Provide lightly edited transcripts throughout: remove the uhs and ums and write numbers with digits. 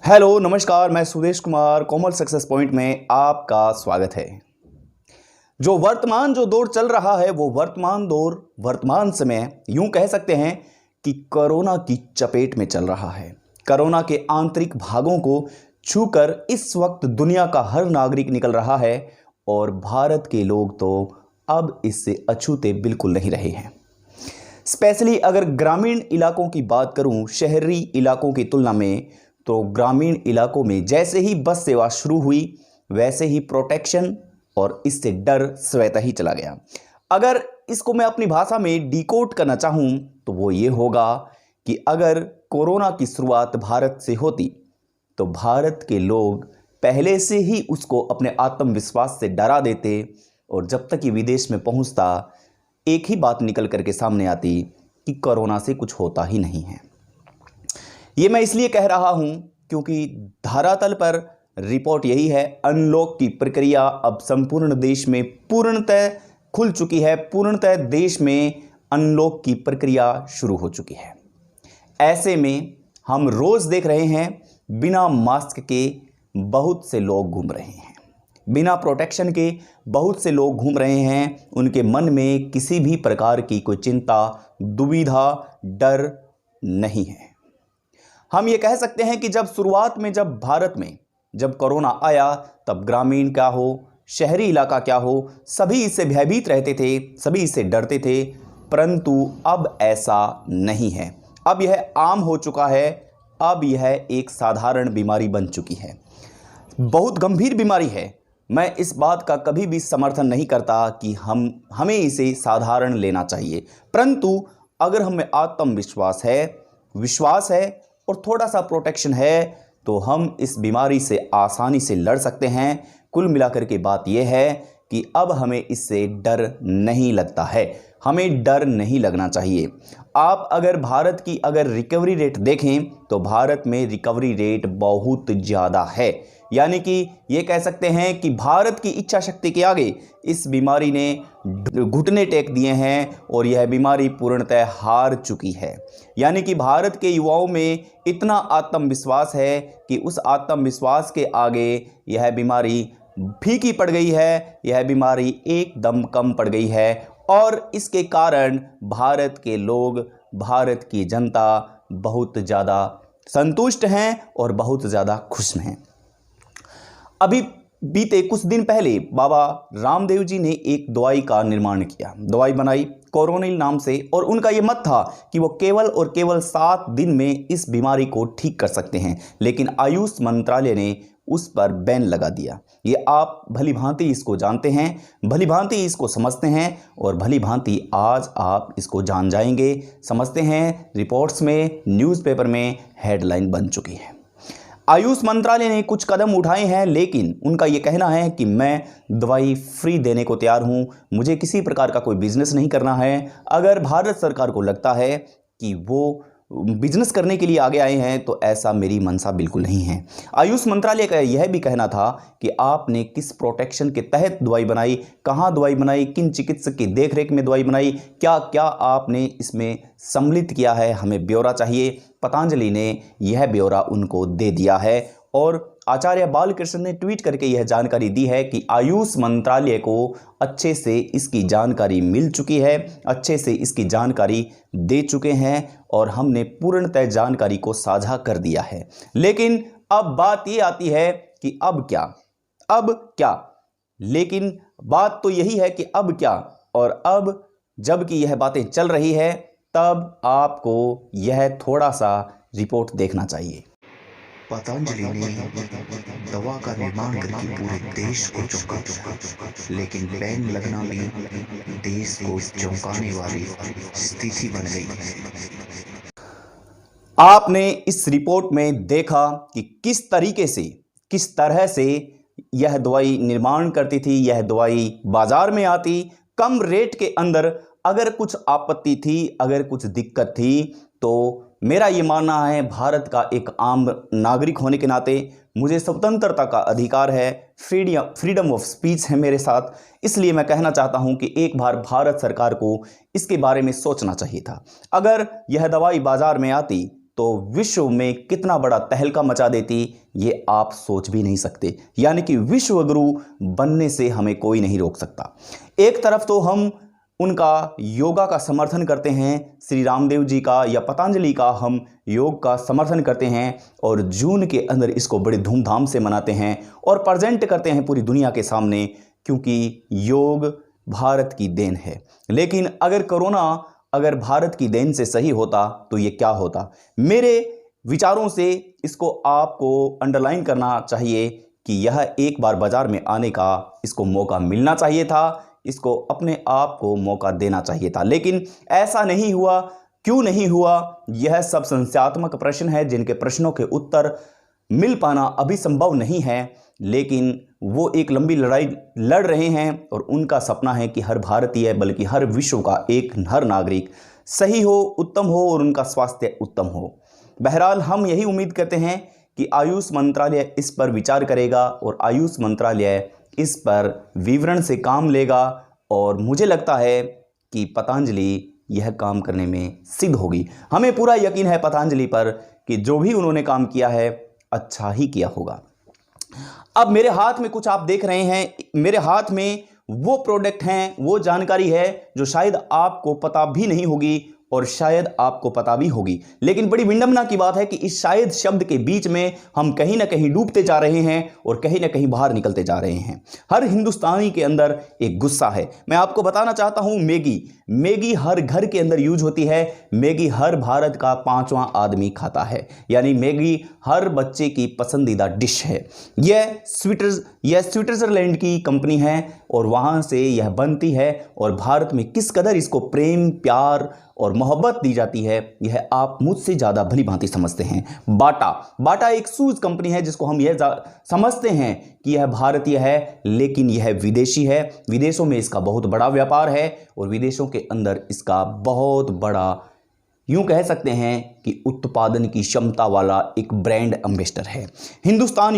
Hello नमस्कार, मैं सुदेश कुमार कोमल success point में आपका स्वागत है। जो दौर चल रहा है वो वर्तमान समय यूं कह सकते हैं कि कोरोना की चपेट में चल रहा है। कोरोना के आंतरिक भागों को छूकर इस वक्त दुनिया का हर नागरिक निकल रहा है और भारत के लोग तो अब इससे अछूते बिल्कुल नहीं रहे हैं। स्पेशली अगर ग्रामीण इलाकों की बात करूं शहरी इलाकों की तुलना में, तो ग्रामीण इलाकों में जैसे ही बस सेवा शुरू हुई वैसे ही प्रोटेक्शन और इससे डर स्वतः ही चला गया। अगर इसको मैं अपनी भाषा में डिकोड करना चाहूं तो वो ये होगा कि अगर कोरोना की शुरुआत भारत से होती तो भारत के लोग पहले से ही उसको अपने आत्मविश्वास से डरा देते और जब तक ये विदेश में पहुंचता एक ही बात निकल करके सामने आती कि कोरोना से कुछ होता ही नहीं है। ये मैं इसलिए कह रहा हूं क्योंकि धरातल पर रिपोर्ट यही है, अनलॉक की प्रक्रिया अब संपूर्ण देश में पूर्णतः खुल चुकी है। पूर्णतः देश में अनलॉक की प्रक्रिया शुरू हो चुकी है। ऐसे में हम रोज देख रहे हैं बिना मास्क के बहुत से लोग घूम रहे हैं, बिना प्रोटेक्शन के बहुत से लोग घूम रहे हैं। उनके मन में किसी भी प्रकार की कोई चिंता, दुविधा, डर नहीं है। हम ये कह सकते हैं कि जब शुरुआत में जब भारत में जब कोरोना आया तब ग्रामीण क्या हो, शहरी इलाका क्या हो, सभी इससे भयभीत रहते थे, सभी इससे डरते थे। परंतु अब ऐसा नहीं है। अब यह आम हो चुका है। अब यह एक साधारण बीमारी बन चुकी है, बहुत गंभीर बीमारी है। मैं इस बात का कभी भी समर्थन नहीं करता कि हमें इसे साधारण लेना चाहिए, परंतु अगर हमें आत्मविश्वास है, विश्वास है और थोड़ा सा प्रोटेक्शन है तो हम इस बीमारी से आसानी से लड़ सकते हैं। कुल मिलाकर के बात यह है कि अब हमें इससे डर नहीं लगता है, हमें डर नहीं लगना चाहिए। आप अगर भारत की रिकवरी रेट देखें तो भारत में रिकवरी रेट बहुत ज़्यादा है। यानी कि ये कह सकते हैं कि भारत की इच्छा शक्ति के आगे इस बीमारी ने घुटने टेक दिए हैं और यह बीमारी पूर्णतः हार चुकी है। यानी कि भारत के युवाओं में इतना आत्मविश्वास है कि उस आत्मविश्वास के आगे यह बीमारी फीकी पड़ गई है, यह बीमारी एकदम कम पड़ गई है। और इसके कारण भारत के लोग, भारत की जनता बहुत ज़्यादा संतुष्ट हैं और बहुत ज़्यादा खुश हैं। अभी बीते कुछ दिन पहले बाबा रामदेव जी ने एक दवाई का निर्माण किया, दवाई बनाई कोरोनिल नाम से, और उनका ये मत था कि वो केवल और केवल 7 दिन में इस बीमारी को ठीक कर सकते हैं। लेकिन आयुष मंत्रालय ने उस पर बैन लगा दिया। ये आप भली भांति इसको जानते हैं, भली भांति इसको समझते हैं और भली भांति आज आप इसको जान जाएंगे, समझते हैं। रिपोर्ट्स में, न्यूज़पेपर में हेडलाइन बन चुकी है। आयुष मंत्रालय ने कुछ कदम उठाए हैं, लेकिन उनका ये कहना है कि मैं दवाई फ्री देने को तैयार हूं, मुझे किसी प्रकार का कोई बिजनेस नहीं करना है। अगर भारत सरकार को लगता है कि वो बिजनेस करने के लिए आगे आए हैं तो ऐसा मेरी मंशा बिल्कुल नहीं है। आयुष मंत्रालय का यह भी कहना था कि आपने किस प्रोटेक्शन के तहत दवाई बनाई, कहाँ दवाई बनाई, किन चिकित्सक की देखरेख में दवाई बनाई, क्या क्या आपने इसमें सम्मिलित किया है, हमें ब्यौरा चाहिए। पतंजलि ने यह ब्यौरा उनको दे दिया है और आचार्य बालकृष्ण ने ट्वीट करके यह जानकारी दी है कि आयुष मंत्रालय को अच्छे से इसकी जानकारी मिल चुकी है, अच्छे से इसकी जानकारी दे चुके हैं और हमने पूर्णतः जानकारी को साझा कर दिया है। लेकिन अब बात ये आती है कि अब क्या। लेकिन बात तो यही है कि अब क्या, और अब जबकि यह बातें चल रही है तब आपको यह थोड़ा सा रिपोर्ट देखना चाहिए। पतंजलि ने दवा का निर्माण करके पूरे देश को चौंका दिया, लेकिन बैन लगना भी देश को चौंकाने वाली स्थिति बन गई है। आपने इस रिपोर्ट में देखा कि किस तरह से यह दवाई निर्माण करती थी, यह दवाई बाजार में आती कम रेट के अंदर। अगर कुछ आपत्ति थी, अगर कुछ दिक्कत थी, तो मेरा ये मानना है भारत का एक आम नागरिक होने के नाते मुझे स्वतंत्रता का अधिकार है, फ्रीडम ऑफ स्पीच है मेरे साथ। इसलिए मैं कहना चाहता हूं कि एक बार भारत सरकार को इसके बारे में सोचना चाहिए था। अगर यह दवाई बाजार में आती तो विश्व में कितना बड़ा तहलका मचा देती, ये आप सोच भी नहीं सकते। यानी कि विश्व गुरु बनने से हमें कोई नहीं रोक सकता। एक तरफ तो हम उनका योगा का समर्थन करते हैं, श्री रामदेव जी का या पतंजलि का हम योग का समर्थन करते हैं और जून के अंदर इसको बड़े धूमधाम से मनाते हैं और प्रेजेंट करते हैं पूरी दुनिया के सामने, क्योंकि योग भारत की देन है। लेकिन अगर कोरोना अगर भारत की देन से सही होता तो ये क्या होता? मेरे विचारों से इसको आपको अंडरलाइन करना चाहिए कि यह एक बार बाजार में आने का इसको मौका मिलना चाहिए था, इसको अपने आप को मौका देना चाहिए था, लेकिन ऐसा नहीं हुआ। क्यों नहीं हुआ? यह सब संशयात्मक प्रश्न है जिनके प्रश्नों के उत्तर मिल पाना अभी संभव नहीं है, लेकिन वो एक लंबी लड़ाई लड़ रहे हैं और उनका सपना है कि हर भारतीय बल्कि हर विश्व का हर नागरिक सही हो, उत्तम हो और उनका स्वास्थ्य उत्तम हो। बहरहाल हम यही उम्मीद करते हैं कि आयुष मंत्रालय इस पर विचार करेगा और आयुष मंत्रालय इस पर विवरण से काम लेगा और मुझे लगता है कि पतंजलि यह काम करने में सिद्ध होगी। हमें पूरा यकीन है पतंजलि पर कि जो भी उन्होंने काम किया है अच्छा ही किया होगा। अब मेरे हाथ में कुछ आप देख रहे हैं, मेरे हाथ में वो प्रोडक्ट हैं, वो जानकारी है जो शायद आपको पता भी नहीं होगी और शायद आपको पता भी होगी, लेकिन बड़ी विडंबना की बात है कि इस शायद शब्द के बीच में हम कहीं ना कहीं डूबते जा रहे हैं और कहीं ना कहीं बाहर निकलते जा रहे हैं। हर हिंदुस्तानी के अंदर एक गुस्सा है। मैं आपको बताना चाहता हूं, मैगी हर घर के अंदर यूज होती है। मैगी हर भारत का 5वां आदमी खाता है, यानी मैगी हर बच्चे की पसंदीदा डिश है। यह स्विट्जरलैंड की कंपनी है और वहां से यह बनती है और भारत में किस कदर इसको प्रेम, प्यार और मोहब्बत दी जाती है यह आप मुझसे ज़्यादा भली भांति समझते हैं। बाटा एक शूज कंपनी है जिसको हम यह समझते हैं कि यह भारतीय है, लेकिन यह विदेशी है। विदेशों में इसका बहुत बड़ा व्यापार है और विदेशों के अंदर इसका बहुत बड़ा, यूं कह सकते हैं कि उत्पादन की क्षमता वाला एक ब्रांड एम्बेसडर है। हिंदुस्तान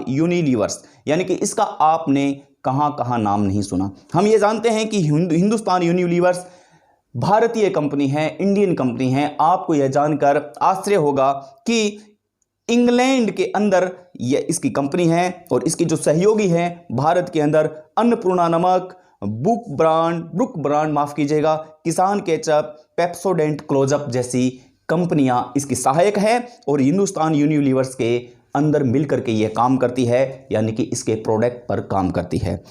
यूनिलीवर्स, यानी कि इसका आपने कहां नाम नहीं सुना। हम ये जानते हैं कि हिंदुस्तान यूनिलीवर्स भारतीय कंपनी है, इंडियन कंपनी है। आपको यह जानकर आश्चर्य होगा कि इंग्लैंड के अंदर यह इसकी कंपनी है और इसकी जो सहयोगी है भारत के अंदर अन्नपूर्णा नमक, ब्रुक ब्रांड माफ कीजिएगा, किसान केचप, पेप्सोडेंट क्लोजअप जैसी कंपनियां इसकी सहायक है और हिंदुस्तान यूनिलीवर्स के अंदर मिलकर के यह काम करती है, यानी कि इसके प्रोडक्ट पर काम करती है।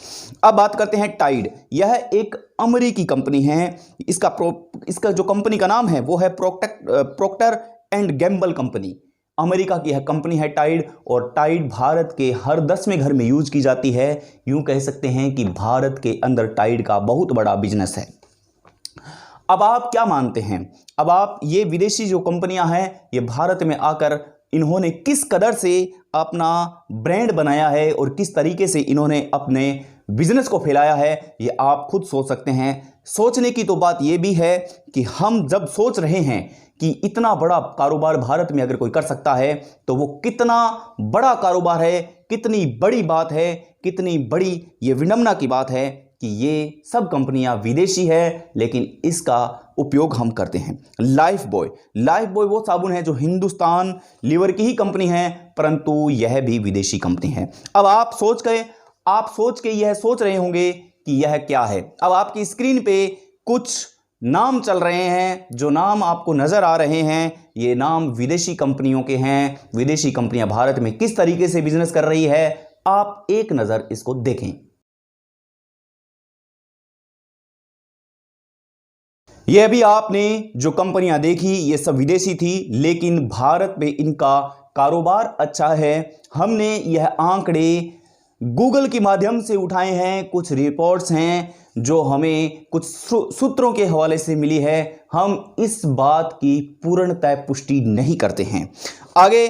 अब बात करते हैं टाइड। यह एक अमेरिकी कंपनी है। इसका जो कंपनी का नाम है वो है proctor and Gamble company. America की यह कंपनी है टाइड, और टाइड भारत के हर 10वें घर में यूज की जाती है। यूं कह सकते हैं कि भारत के अंदर टाइड का बहुत बड़ा बिजनेस है। अब आप क्या मानते हैं? अब आप ये विदेशी जो कंपनियां हैं ये भारत में आकर इन्होंने किस कदर से अपना ब्रांड बनाया है और किस तरीके से इन्होंने अपने बिजनेस को फैलाया है, ये आप खुद सोच सकते हैं। सोचने की तो बात ये भी है कि हम जब सोच रहे हैं कि इतना बड़ा कारोबार भारत में अगर कोई कर सकता है तो वो कितना बड़ा कारोबार है, कितनी बड़ी बात है, कितनी बड़ी ये विडंबना की बात है कि ये सब कंपनियां विदेशी है लेकिन इसका उपयोग हम करते हैं। लाइफ बॉय वो साबुन है जो हिंदुस्तान लीवर की ही कंपनी है, परंतु यह भी विदेशी कंपनी है। अब आप सोच के यह सोच रहे होंगे कि यह क्या है। अब आपकी स्क्रीन पे कुछ नाम चल रहे हैं, जो नाम आपको नजर आ रहे हैं ये नाम विदेशी कंपनियों के हैं। विदेशी कंपनियां भारत में किस तरीके से बिजनेस कर रही है, आप एक नजर इसको देखें। यह भी आपने जो कंपनियां देखी ये सब विदेशी थी, लेकिन भारत में इनका कारोबार अच्छा है। हमने यह आंकड़े गूगल के माध्यम से उठाए हैं, कुछ रिपोर्ट्स हैं जो हमें कुछ सूत्रों के हवाले से मिली है। हम इस बात की पूर्णतः पुष्टि नहीं करते हैं। आगे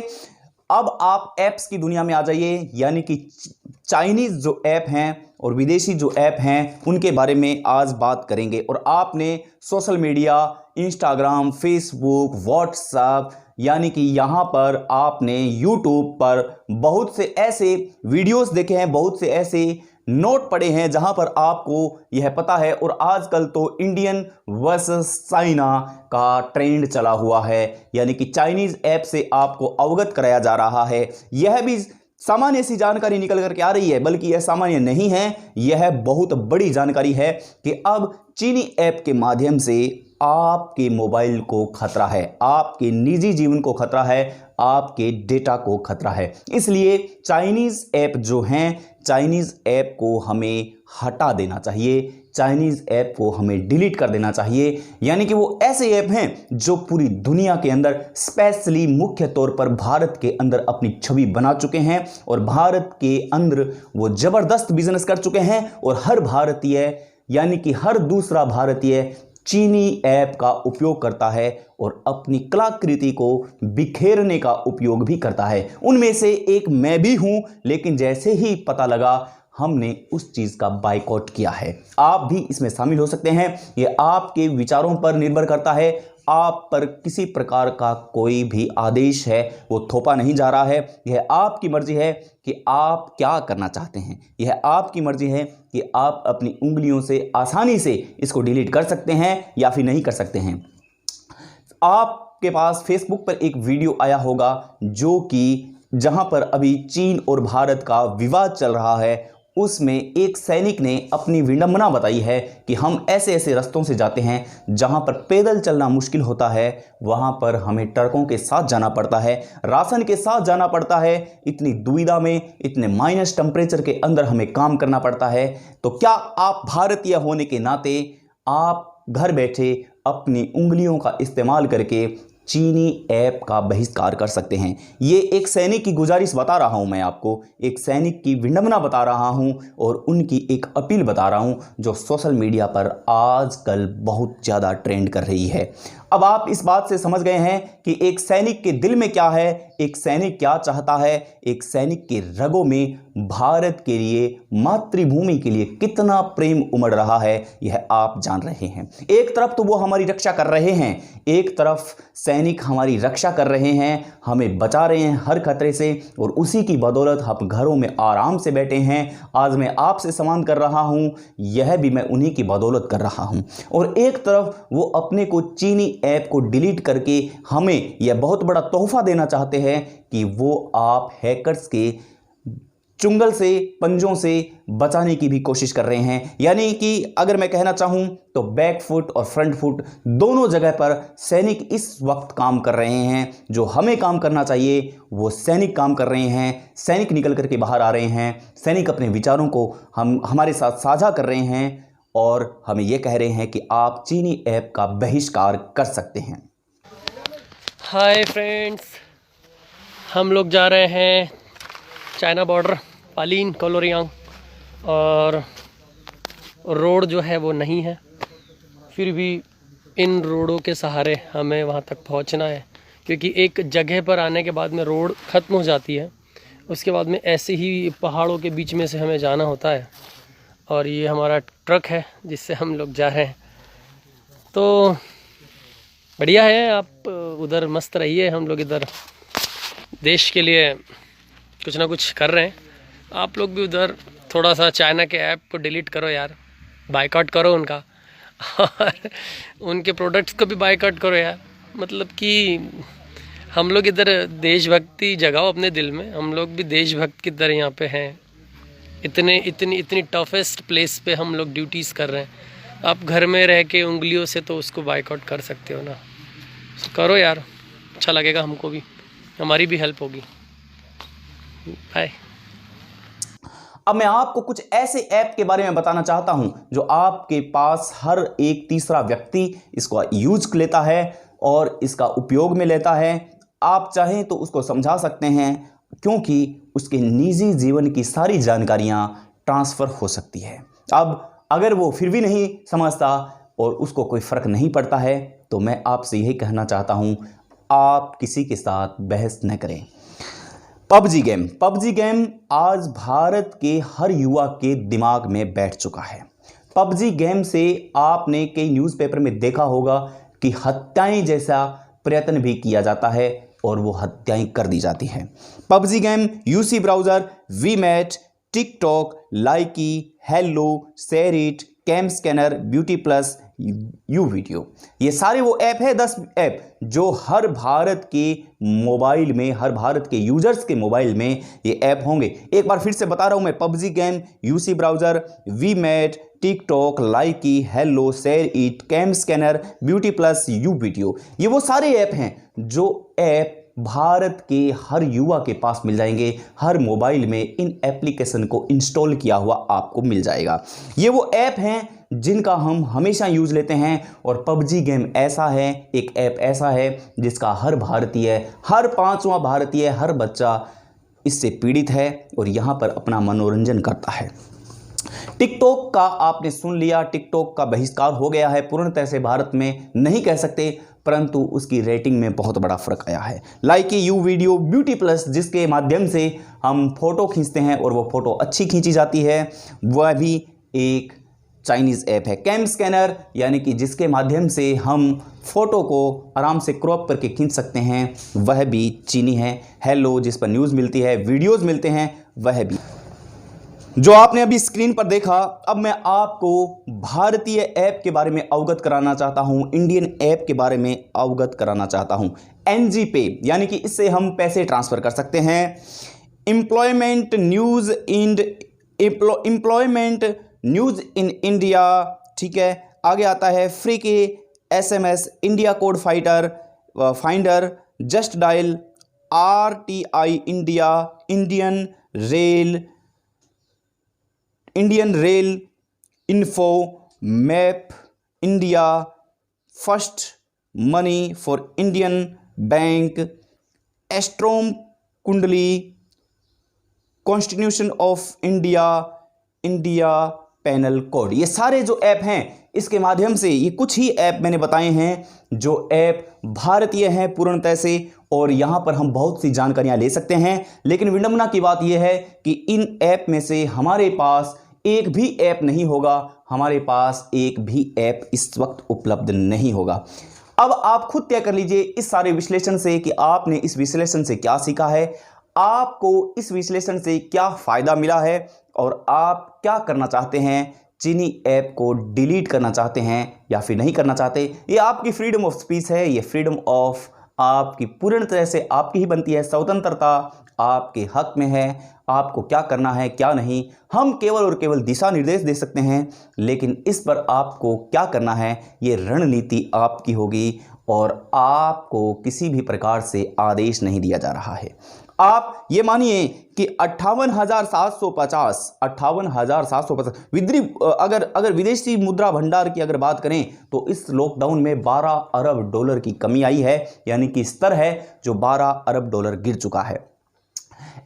अब आप ऐप्स की दुनिया में आ जाइए, यानी कि चाइनीज जो ऐप हैं और विदेशी जो ऐप हैं उनके बारे में आज बात करेंगे। और आपने social media, Instagram, Facebook, WhatsApp, यानी कि यहाँ पर आपने यूट्यूब पर बहुत से ऐसे वीडियोस देखे हैं, बहुत से ऐसे नोट पड़े हैं जहां पर आपको यह पता है। और आजकल तो इंडियन वर्सेस चाइना का ट्रेंड चला हुआ है, यानी कि चाइनीज ऐप से आपको अवगत कराया जा रहा है। यह भी सामान्य सी जानकारी निकल करके आ रही है, बल्कि यह सामान्य नहीं है, यह बहुत बड़ी जानकारी है कि अब चीनी ऐप के माध्यम से आपके मोबाइल को खतरा है, आपके निजी जीवन को खतरा है, आपके डेटा को खतरा है। इसलिए चाइनीज ऐप जो हैं, चाइनीज ऐप को हमें हटा देना चाहिए, चाइनीज ऐप को हमें डिलीट कर देना चाहिए। यानी कि वो ऐसे ऐप हैं जो पूरी दुनिया के अंदर, स्पेशली मुख्य तौर पर भारत के अंदर अपनी छवि बना चुके हैं और भारत के अंदर वो जबरदस्त बिजनेस कर चुके हैं। और हर भारतीय, यानी कि हर दूसरा भारतीय चीनी ऐप का उपयोग करता है और अपनी कलाकृति को बिखेरने का उपयोग भी करता है। उनमें से एक मैं भी हूं, लेकिन जैसे ही पता लगा हमने उस चीज़ का बायकॉट किया है। आप भी इसमें शामिल हो सकते हैं, ये आपके विचारों पर निर्भर करता है। आप पर किसी प्रकार का कोई भी आदेश है वो थोपा नहीं जा रहा है। यह आपकी मर्जी है कि आप क्या करना चाहते हैं, यह आपकी मर्जी है कि आप अपनी उंगलियों से आसानी से इसको डिलीट कर सकते हैं या फिर नहीं कर सकते हैं। आपके पास फेसबुक पर एक वीडियो आया होगा जो कि जहां पर अभी चीन और भारत का विवाद चल रहा है, उसमें एक सैनिक ने अपनी विडंबना बताई है कि हम ऐसे ऐसे रास्तों से जाते हैं जहां पर पैदल चलना मुश्किल होता है, वहां पर हमें ट्रकों के साथ जाना पड़ता है, राशन के साथ जाना पड़ता है, इतनी दुविधा में, इतने माइनस टेम्परेचर के अंदर हमें काम करना पड़ता है। तो क्या आप भारतीय होने के नाते आप घर बैठे अपनी उंगलियों का इस्तेमाल करके चीनी ऐप का बहिष्कार कर सकते हैं? ये एक सैनिक की गुजारिश बता रहा हूं, मैं आपको एक सैनिक की विडंबना बता रहा हूं और उनकी एक अपील बता रहा हूं जो सोशल मीडिया पर आजकल बहुत ज़्यादा ट्रेंड कर रही है। अब आप इस बात से समझ गए हैं कि एक सैनिक के दिल में क्या है, एक सैनिक क्या चाहता है, एक सैनिक के रगों में भारत के लिए, मातृभूमि के लिए कितना प्रेम उमड़ रहा है, यह आप जान रहे हैं। एक तरफ तो वो हमारी रक्षा कर रहे हैं, एक तरफ सैनिक हमारी रक्षा कर रहे हैं, हमें बचा रहे हैं हर खतरे से, और उसी की बदौलत हम घरों में आराम से बैठे हैं। आज मैं आपसे संवाद कर रहा हूं, यह भी मैं उन्हीं की बदौलत कर रहा हूं। और एक तरफ वो अपने को चीनी ऐप को डिलीट करके हमें यह बहुत बड़ा तोहफा देना चाहते हैं कि वो आप हैकर्स के चुंगल से, पंजों से बचाने की भी कोशिश कर रहे हैं। यानी कि अगर मैं कहना चाहूं तो बैक फुट और फ्रंट फुट दोनों जगह पर सैनिक इस वक्त काम कर रहे हैं। जो हमें काम करना चाहिए वो सैनिक काम कर रहे हैं, सैनिक निकल करके बाहर आ रहे हैं, सैनिक अपने विचारों को हमारे साथ साझा कर रहे हैं और हमें यह कह रहे हैं कि आप चीनी ऐप का बहिष्कार कर सकते हैं। हाय फ्रेंड्स, हम लोग जा रहे हैं चाइना बॉर्डर, पालीन, कोलोरियांग, और रोड जो है वो नहीं है, फिर भी इन रोडों के सहारे हमें वहाँ तक पहुँचना है, क्योंकि एक जगह पर आने के बाद में रोड ख़त्म हो जाती है, उसके बाद में ऐसे ही पहाड़ों के बीच में से हमें जाना होता है। और ये हमारा ट्रक है जिससे हम लोग जा रहे हैं। तो बढ़िया है, आप उधर मस्त रहिए, हम लोग इधर देश के लिए कुछ ना कुछ कर रहे हैं। आप लोग भी उधर थोड़ा सा चाइना के ऐप को डिलीट करो यार, बायकॉट करो उनका, और उनके प्रोडक्ट्स को भी बायकॉट करो यार। मतलब कि हम लोग इधर देशभक्ति जगाओ अपने दिल में, हम लोग भी देशभक्त की तरह यहाँ पे हैं। इतनी टफेस्ट प्लेस पे हम लोग ड्यूटीज़ कर रहे हैं। आप घर में रह के उंगलियों से तो उसको बायकॉट कर सकते हो ना, करो यार, अच्छा लगेगा हमको भी, हमारी भी हेल्प होगी। बाय। अब मैं आपको कुछ ऐसे ऐप के बारे में बताना चाहता हूं जो आपके पास हर एक तीसरा व्यक्ति इसको यूज लेता है और इसका उपयोग में लेता है। आप चाहें तो उसको समझा सकते हैं, क्योंकि उसके निजी जीवन की सारी जानकारियां ट्रांसफ़र हो सकती है। अब अगर वो फिर भी नहीं समझता और उसको कोई फ़र्क नहीं पड़ता है, तो मैं आपसे यही कहना चाहता हूं, आप किसी के साथ बहस न करें। पबजी गेम आज भारत के हर युवा के दिमाग में बैठ चुका है। पबजी गेम से आपने कई न्यूज़पेपर में देखा होगा कि हत्याएं जैसा प्रयत्न भी किया जाता है और वो हत्याएं कर दी जाती हैं। PUBG game UC browser, VMate, TikTok, Likee, Helo, SHAREit, CamScanner, BeautyPlus, U Video. ये सारे वो ऐप है, 10 ऐप जो हर भारत के मोबाइल में, हर भारत के यूजर्स के मोबाइल में ये ऐप होंगे। एक बार फिर से बता रहा हूं मैं, PUBG game, UC browser, VMate, TikTok, Likee, Helo, SHAREit, CamScanner, BeautyPlus, U Video. ये वो सारे ऐप हैं जो ऐप भारत के हर युवा के पास मिल जाएंगे। हर मोबाइल में इन एप्लीकेशन को इंस्टॉल किया हुआ आपको मिल जाएगा। ये वो ऐप हैं जिनका हम हमेशा यूज लेते हैं। और पबजी गेम ऐसा है, एक ऐप ऐसा है जिसका हर भारतीय, हर 5वां भारतीय, हर बच्चा इससे पीड़ित है और यहाँ पर अपना मनोरंजन करता है। टिकटॉक का आपने सुन लिया, टिकटॉक का बहिष्कार हो गया है पूर्णतः से भारत में, नहीं कह सकते, परंतु उसकी रेटिंग में बहुत बड़ा फर्क आया है। लाइकी, यू वीडियो, ब्यूटी प्लस, जिसके माध्यम से हम फोटो खींचते हैं और वो फोटो अच्छी खींची जाती है, वह भी एक चाइनीज़ ऐप है। कैम स्कैनर, यानी कि जिसके माध्यम से हम फोटो को आराम से क्रॉप करके खींच सकते हैं, वह भी चीनी है। हेलो, जिस पर न्यूज़ मिलती है, वीडियोज़ मिलते हैं, वह भी। जो आपने अभी स्क्रीन पर देखा, अब मैं आपको भारतीय ऐप के बारे में अवगत कराना चाहता हूं, इंडियन ऐप के बारे में अवगत कराना चाहता हूं। एनजी पे, यानी कि इससे हम पैसे ट्रांसफर कर सकते हैं। एम्प्लॉयमेंट न्यूज़ इन इंडिया, ठीक है। आगे आता है फ्री के SMS, India code finder, Justdial, RTI India, Indian rail info, map India, first money for Indian bank, एस्ट्रोम Kundli, constitution of India, India penal code. ये सारे जो ऐप हैं, इसके माध्यम से, ये कुछ ही ऐप मैंने बताए हैं जो ऐप भारतीय हैं पूर्णतः से, और यहाँ पर हम बहुत सी जानकारियाँ ले सकते हैं। लेकिन विडंबना की बात यह है कि इन ऐप में से हमारे पास एक भी ऐप नहीं होगा, हमारे पास एक भी ऐप इस वक्त उपलब्ध नहीं होगा। अब आप खुद तय कर लीजिए इस सारे विश्लेषण से कि आपने इस विश्लेषण से क्या सीखा है, आपको इस विश्लेषण से क्या फ़ायदा मिला है, और आप क्या करना चाहते हैं। चीनी ऐप को डिलीट करना चाहते हैं या फिर नहीं करना चाहते, ये आपकी फ्रीडम ऑफ स्पीच है, ये फ्रीडम ऑफ आपकी पूर्ण तरह से आपकी ही बनती है। स्वतंत्रता आपके हक में है, आपको क्या करना है क्या नहीं, हम केवल और केवल दिशा निर्देश दे सकते हैं, लेकिन इस पर आपको क्या करना है ये रणनीति आपकी होगी, और आपको किसी भी प्रकार से आदेश नहीं दिया जा रहा है। आप ये मानिए कि 58,750 अगर विदेशी मुद्रा भंडार की अगर बात करें तो इस लॉकडाउन में 12 अरब डॉलर की कमी आई है, यानी कि स्तर है जो 12 अरब डॉलर गिर चुका है।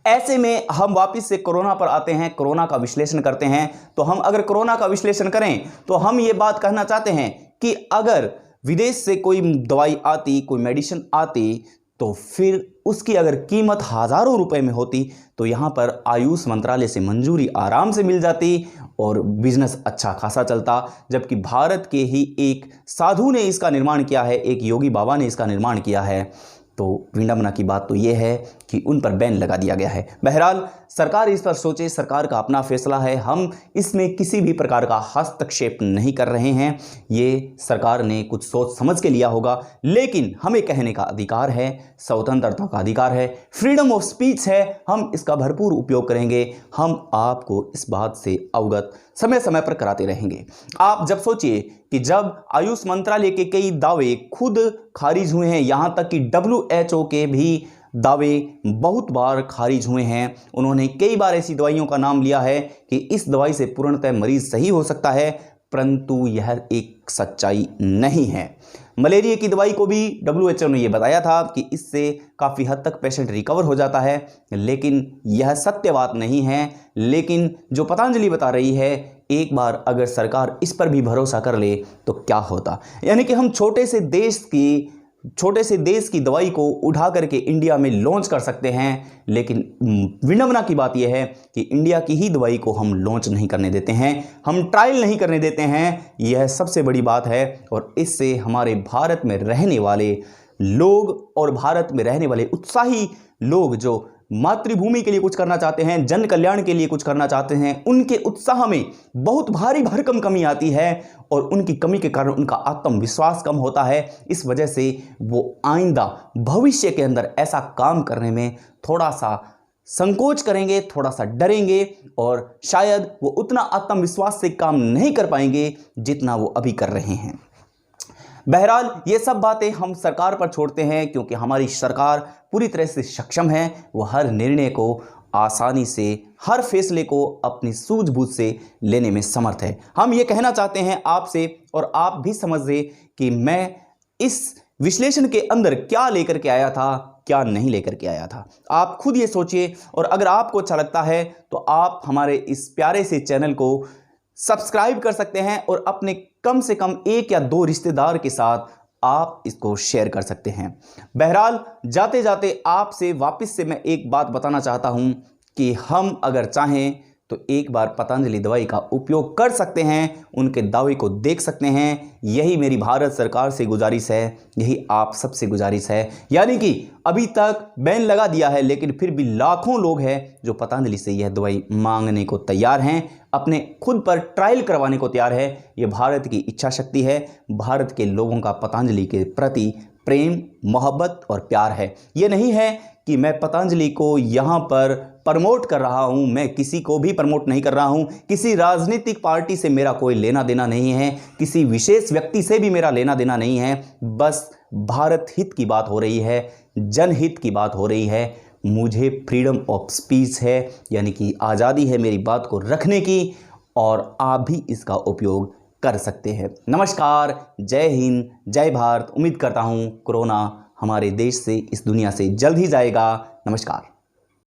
ऐसे में हम वापस से कोरोना पर आते हैं, कोरोना का विश्लेषण करते हैं। तो हम अगर कोरोना का विश्लेषण करें तो हम ये बात कहना चाहते हैं कि अगर विदेश से कोई दवाई आती, कोई मेडिसिन आती, तो फिर उसकी अगर कीमत हज़ारों रुपए में होती तो यहाँ पर आयुष मंत्रालय से मंजूरी आराम से मिल जाती और बिजनेस अच्छा खासा चलता। जबकि भारत के ही एक साधु ने इसका निर्माण किया है, एक योगी बाबा ने इसका निर्माण किया है। तो विडंबना की बात तो यह है कि उन पर बैन लगा दिया गया है। बहरहाल सरकार इस पर सोचे, सरकार का अपना फैसला है, हम इसमें किसी भी प्रकार का हस्तक्षेप नहीं कर रहे हैं। ये सरकार ने कुछ सोच समझ के लिया होगा, लेकिन हमें कहने का अधिकार है, स्वतंत्रता का अधिकार है, फ्रीडम ऑफ स्पीच है, हम इसका भरपूर उपयोग करेंगे। हम आपको इस बात से अवगत समय समय पर कराते रहेंगे। आप जब सोचिए कि जब आयुष मंत्रालय के कई दावे खुद खारिज हुए हैं, यहाँ तक कि WHO के भी दावे बहुत बार खारिज हुए हैं। उन्होंने कई बार ऐसी दवाइयों का नाम लिया है कि इस दवाई से पूर्णतः मरीज सही हो सकता है, परंतु यह एक सच्चाई नहीं है। मलेरिया की दवाई को भी WHO ने यह बताया था कि इससे काफ़ी हद तक पेशेंट रिकवर हो जाता है, लेकिन यह सत्य बात नहीं है। लेकिन जो पतंजलि बता रही है, एक बार अगर सरकार इस पर भी भरोसा कर ले तो क्या होता। यानी कि हम छोटे से देश की दवाई को उठा करके इंडिया में लॉन्च कर सकते हैं, लेकिन विडंबना की बात यह है कि इंडिया की ही दवाई को हम लॉन्च नहीं करने देते हैं, हम ट्रायल नहीं करने देते हैं। यह सबसे बड़ी बात है, और इससे हमारे भारत में रहने वाले लोग और भारत में रहने वाले उत्साही लोग जो मातृभूमि के लिए कुछ करना चाहते हैं, जन कल्याण के लिए कुछ करना चाहते हैं, उनके उत्साह में बहुत भारी भरकम कमी आती है और उनकी कमी के कारण उनका आत्मविश्वास कम होता है। इस वजह से वो आइंदा भविष्य के अंदर ऐसा काम करने में थोड़ा सा संकोच करेंगे, थोड़ा सा डरेंगे और शायद वो उतना आत्मविश्वास से काम नहीं कर पाएंगे जितना वो अभी कर रहे हैं। बहरहाल ये सब बातें हम सरकार पर छोड़ते हैं, क्योंकि हमारी सरकार पूरी तरह से सक्षम है। वो हर निर्णय को आसानी से, हर फैसले को अपनी सूझबूझ से लेने में समर्थ है। हम ये कहना चाहते हैं आपसे, और आप भी समझिए कि मैं इस विश्लेषण के अंदर क्या लेकर के आया था, क्या नहीं लेकर के आया था। आप खुद ये सोचिए, और अगर आपको अच्छा लगता है तो आप हमारे इस प्यारे से चैनल को सब्सक्राइब कर सकते हैं और अपने कम से कम 1 या 2 रिश्तेदार के साथ आप इसको शेयर कर सकते हैं। बहरहाल जाते जाते आपसे वापस से मैं एक बात बताना चाहता हूं कि हम अगर चाहें तो एक बार पतंजलि दवाई का उपयोग कर सकते हैं, उनके दावे को देख सकते हैं। यही मेरी भारत सरकार से गुजारिश है, यही आप सबसे गुजारिश है। यानी कि अभी तक बैन लगा दिया है, लेकिन फिर भी लाखों लोग हैं जो पतंजलि से यह दवाई मांगने को तैयार हैं, अपने खुद पर ट्रायल करवाने को तैयार है। ये भारत की इच्छा शक्ति है, भारत के लोगों का पतंजलि के प्रति प्रेम, मोहब्बत और प्यार है। ये नहीं है कि मैं पतंजलि को यहाँ पर प्रमोट कर रहा हूँ, मैं किसी को भी प्रमोट नहीं कर रहा हूँ। किसी राजनीतिक पार्टी से मेरा कोई लेना देना नहीं है, किसी विशेष व्यक्ति से भी मेरा लेना देना नहीं है। बस भारत हित की बात हो रही है, जनहित की बात हो रही है। मुझे फ्रीडम ऑफ स्पीच है, यानी कि आज़ादी है मेरी बात को रखने की, और आप भी इसका उपयोग कर सकते हैं। नमस्कार, जय हिंद, जय भारत। उम्मीद करता हूँ कोरोना हमारे देश से, इस दुनिया से जल्द ही जाएगा। नमस्कार।